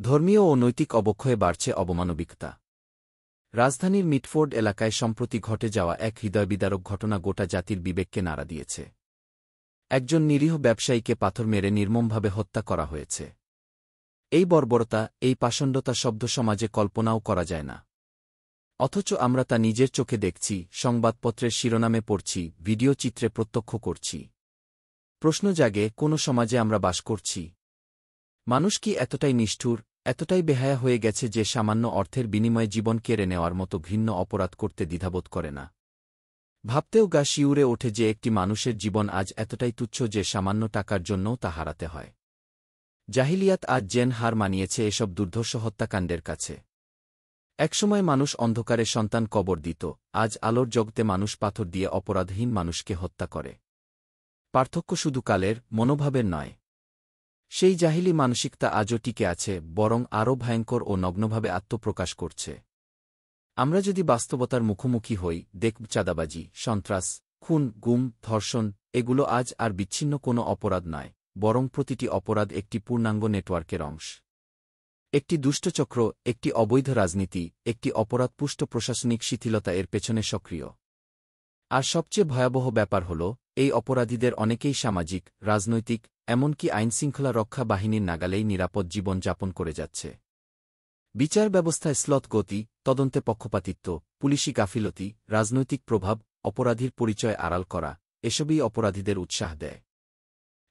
ধর্মীয় ও নৈতিক অবক্ষয়ে বাড়ছে অবমানবিকতা। রাজধানীর মিটফোর্ড এলাকায় সম্প্রতি ঘটে যাওয়া এক হৃদয়বিদারক ঘটনা গোটা জাতির বিবেককে নাড়া দিয়েছে। একজন নিরীহ ব্যবসায়ীকে পাথর মেরে নির্মমভাবে হত্যা করা হয়েছে। এই বর্বরতা, এই পাষণ্ডতা শব্দ সমাজে কল্পনাও করা যায় না। অথচ আমরা তা নিজের চোখে দেখছি, সংবাদপত্রের শিরোনামে পড়ছি, ভিডিও চিত্রে প্রত্যক্ষ করছি। প্রশ্ন জাগে, কোন সমাজে আমরা বাস করছি? মানুষ কি এতটাই নিষ্ঠুর, এতটাই বেহায়া হয়ে গেছে যে সামান্য অর্থের বিনিময়ে জীবন কেড়ে নেওয়ার মতো ঘৃণ্য অপরাধ করতে দ্বিধাবোধ করে না? ভাবতেও গা শিউরে ওঠে যে একটি মানুষের জীবন আজ এতটাই তুচ্ছ যে সামান্য টাকার জন্যও তা হারাতে হয়। জাহিলিয়াত আজ যেন হার মানিয়েছে এসব দুর্ধর্ষ হত্যাকাণ্ডের কাছে। একসময় মানুষ অন্ধকারে সন্তান কবর দিত, আজ আলোর জগতে মানুষ পাথর দিয়ে অপরাধহীন মানুষকে হত্যা করে। পার্থক্য শুধু কালের, মনোভাবের নয়। সেই জাহিলি মানসিকতা আজও টিকে আছে, বরং আরও ভয়ঙ্কর ও নগ্নভাবে আত্মপ্রকাশ করছে। আমরা যদি বাস্তবতার মুখোমুখি হই, দেখব চাঁদাবাজি, সন্ত্রাস, খুন, গুম, ধর্ষণ এগুলো আজ আর বিচ্ছিন্ন কোনো অপরাধ নয়, বরং প্রতিটি অপরাধ একটি পূর্ণাঙ্গ নেটওয়ার্কের অংশ। একটি দুষ্টচক্র, একটি অবৈধ রাজনীতি, একটি অপরাধপুষ্ট প্রশাসনিক শিথিলতা এর পেছনে সক্রিয়। আর সবচেয়ে ভয়াবহ ব্যাপার হল, এই অপরাধীদের অনেকেই সামাজিক, রাজনৈতিক, এমনকি আইনশৃঙ্খলা রক্ষা বাহিনীর নাগালেই নিরাপদ জীবন যাপন করে যাচ্ছে। বিচার ব্যবস্থায় শ্লথ গতি, তদন্তে পক্ষপাতিত্ব, পুলিশি গাফিলতি, রাজনৈতিক প্রভাব, অপরাধীর পরিচয় আড়াল করা, এসবই অপরাধীদের উৎসাহ দেয়।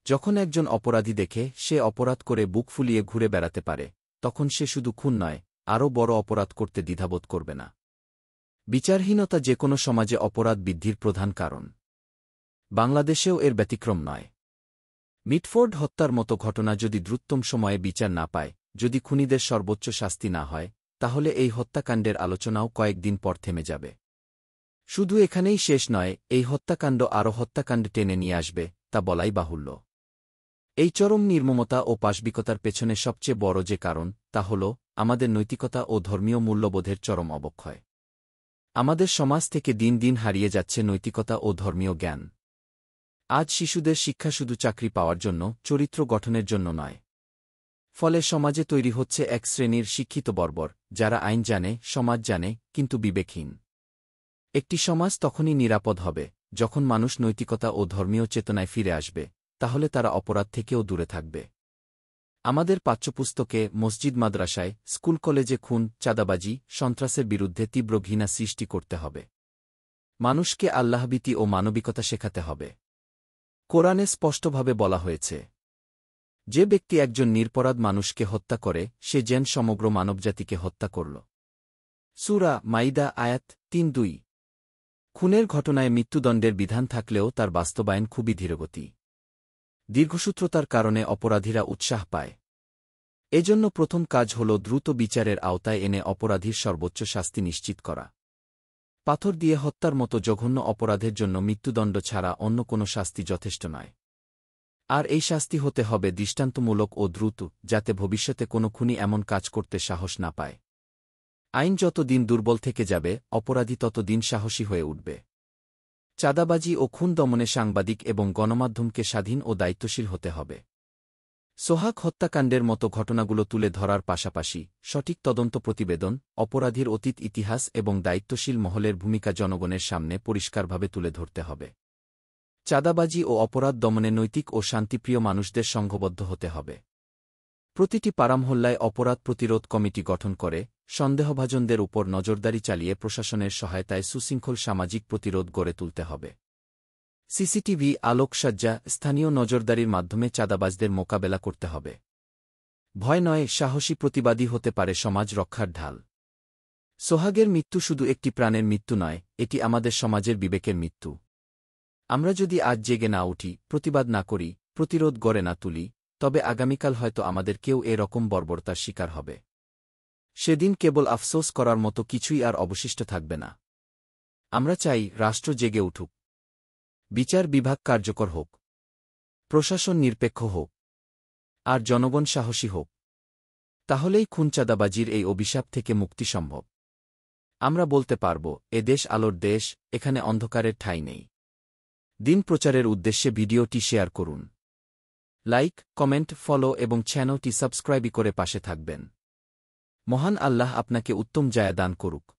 যখন একজন অপরাধী দেখে সে অপরাধ করে বুক ফুলিয়ে ঘুরে বেড়াতে পারে, তখন সে শুধু খুন নয়, আরও বড় অপরাধ করতে দ্বিধাবোধ করবে না। বিচারহীনতা যে কোনো সমাজে অপরাধ বৃদ্ধির প্রধান কারণ। বাংলাদেশেও এর ব্যতিক্রম নয়। মিটফোর্ড হত্যার মতো ঘটনা যদি দ্রুততম সময়ে বিচার না পায়, যদি খুনিদের সর্বোচ্চ শাস্তি না হয়, তাহলে এই হত্যাকাণ্ডের আলোচনাও কয়েকদিন পর থেমে যাবে। শুধু এখানেই শেষ নয়, এই হত্যাকাণ্ড আরও হত্যাকাণ্ড টেনে নিয়ে আসবে, তা বলাই বাহুল্য। এই চরম নির্মমতা ও পাশবিকতার পেছনে সবচেয়ে বড় যে কারণ, তা হল আমাদের নৈতিকতা ও ধর্মীয় মূল্যবোধের চরম অবক্ষয়। আমাদের সমাজ থেকে দিন দিন হারিয়ে যাচ্ছে নৈতিকতা ও ধর্মীয় জ্ঞান। আজ শিশুদের শিক্ষা শুধু চাকরি পাওয়ার জন্য, চরিত্র গঠনের জন্য নয়। ফলে সমাজে তৈরি হচ্ছে এক শ্রেণীর শিক্ষিত বর্বর, যারা আইন জানে, সমাজ জানে, কিন্তু বিবেকহীন। একটি সমাজ তখনই নিরাপদ হবে, যখন মানুষ নৈতিকতা ও ধর্মীয় চেতনায় ফিরে আসবে, তাহলে তারা অপরাধ থেকেও দূরে থাকবে। আমাদের পাঠ্যপুস্তকে, মসজিদ মাদ্রাসায়, স্কুল কলেজে খুন, চাঁদাবাজি, সন্ত্রাসের বিরুদ্ধে তীব্র ঘৃণা সৃষ্টি করতে হবে। মানুষকে আল্লাহভীতি ও মানবিকতা শেখাতে হবে। কোরআনে স্পষ্টভাবে বলা হয়েছে, যে ব্যক্তি একজন নিরপরাধ মানুষকে হত্যা করে, সে যেন সমগ্র মানবজাতিকে হত্যা করল। সূরা মাইদা আয়াত ৩-২। খুনের ঘটনায় মৃত্যুদণ্ডের বিধান থাকলেও তার বাস্তবায়ন খুবই ধীরগতি। দীর্ঘসূত্রতার কারণে অপরাধীরা উৎসাহ পায়। এজন্য প্রথম কাজ হল দ্রুত বিচারের আওতায় এনে অপরাধীর সর্বোচ্চ শাস্তি নিশ্চিত করা। পাথর দিয়ে হত্যার মতো জঘন্য অপরাধের জন্য মৃত্যুদণ্ড ছাড়া অন্য কোনো শাস্তি যথেষ্ট নয়। আর এই শাস্তি হতে হবে দৃষ্টান্তমূলক ও দ্রুত, যাতে ভবিষ্যতে কোনো খুনি এমন কাজ করতে সাহস না পায়। আইন যত দিন দুর্বল থেকে যাবে, অপরাধী তত দিন সাহসী হয়ে উঠবে। চাঁদাবাজি ও খুন দমনে সাংবাদিক এবং গণমাধ্যমকে স্বাধীন ও দায়িত্বশীল হতে হবে। সোহাগ হত্যাকাণ্ডের মতো ঘটনাগুলো তুলে ধরার পাশাপাশি সঠিক তদন্ত প্রতিবেদন, অপরাধীর অতীত ইতিহাস এবং দায়িত্বশীল মহলের ভূমিকা জনগণের সামনে পরিষ্কারভাবে তুলে ধরতে হবে। চাঁদাবাজি ও অপরাধ দমনে নৈতিক ও শান্তিপ্রিয় মানুষদের সংঘবদ্ধ হতে হবে। প্রতিটি পাড়ামহল্লায় অপরাধ প্রতিরোধ কমিটি গঠন করে সন্দেহভাজনদের উপর নজরদারি চালিয়ে প্রশাসনের সহায়তায় সুশৃঙ্খল সামাজিক প্রতিরোধ গড়ে তুলতে হবে। সিসিটিভি, আলোকসজ্জা, স্থানীয় নজরদারির মাধ্যমে চাঁদাবাজদের মোকাবেলা করতে হবে। ভয় নয়, সাহসী প্রতিবাদী হতে পারে সমাজ রক্ষার ঢাল। সোহাগের মৃত্যু শুধু একটি প্রাণের মৃত্যু নয়, এটি আমাদের সমাজের বিবেকের মৃত্যু। আমরা যদি আজ জেগে না উঠি, প্রতিবাদ না করি, প্রতিরোধ গড়ে না তুলি, তবে আগামীকাল হয়তো আমাদের কেউ এরকম বর্বরতার শিকার হবে। সেদিন কেবল আফসোস করার মতো কিছুই আর অবশিষ্ট থাকবে না। আমরা চাই রাষ্ট্র জেগে উঠুক, বিচার বিভাগ কার্যকর হোক, প্রশাসন নিরপেক্ষ হোক, আর জনগণ সাহসী হোক। তাহলেই খুন-চাঁদাবাজির এই অভিশাপ থেকে মুক্তি সম্ভব। আমরা বলতে পারব, এ দেশ আলোর দেশ, এখানে অন্ধকারের ঠাঁই নেই। দিন প্রচারের উদ্দেশ্যে ভিডিওটি শেয়ার করুন। লাইক, কমেন্ট, ফলো এবং চ্যানেলটি সাবস্ক্রাইব করে পাশে থাকবেন। মহান আল্লাহ আপনাকে উত্তম জায়া দান করুক।